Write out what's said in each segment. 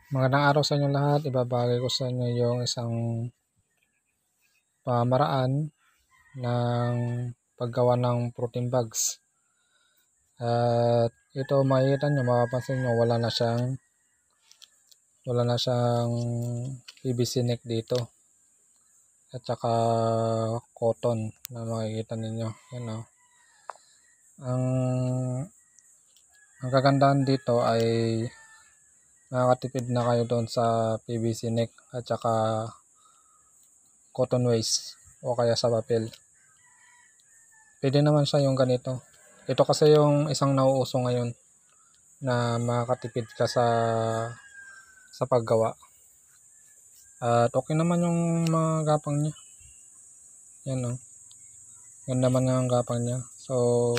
Magandang araw sa inyo lahat. Ibabahagi ko sa inyo yung isang pamaraan ng paggawa ng protein bags. At ito makikita nyo, mapapansin nyo wala na siyang PVC neck dito. At saka cotton na makikita ninyo. Yan o. Ang kagandahan dito ay nakakatipid na kayo doon sa PVC neck at saka cotton waste o kaya sa papel. Pwede naman siya yung ganito. Ito kasi yung isang nauuso ngayon na makakatipid ka sa paggawa. At okay naman yung mga gapang niya. Yan o. Ganda naman yung gapang niya. So,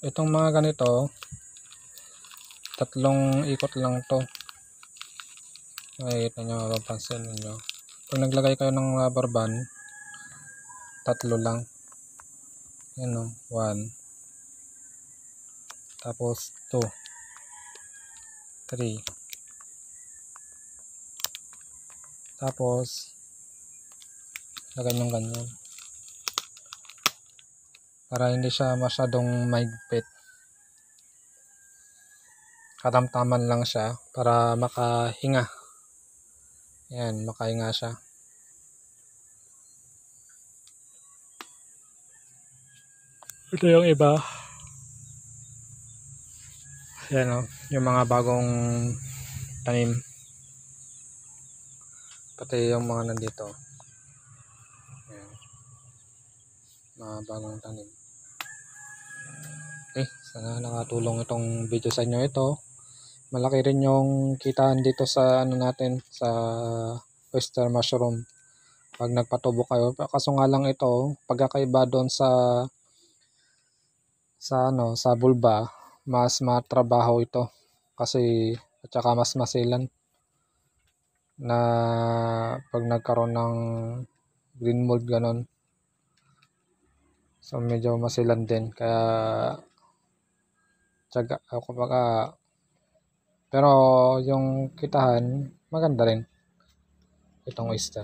itong mga ganito, 3 ikot lang to. Makikita nyo, mapapansin nyo. Pag naglagay kayo ng rubber band, 3 lang. Yan o, 1. Tapos 2, 3. Tapos, lagay nyo ganyan. Para hindi siya masyadong mahigpit. Katamtaman lang siya para makahinga. Yan, makahinga siya. Ito yung iba. Yan o, yung mga bagong tanim. Pati yung mga nandito. Yan. Mga bagong tanim. Okay, sana nakatulong itong video sa inyo ito. Malaki rin yung kitaan dito sa natin sa oyster mushroom pag nagpatubo kayo. Kaso nga lang ito, pagkakaiba doon sa bulba, mas matrabaho ito kasi at saka mas masilan na pag nagkaroon ng green mold ganon. So medyo masilan din kaya tiyaga ako pero yung kitahan maganda rin itong oyster.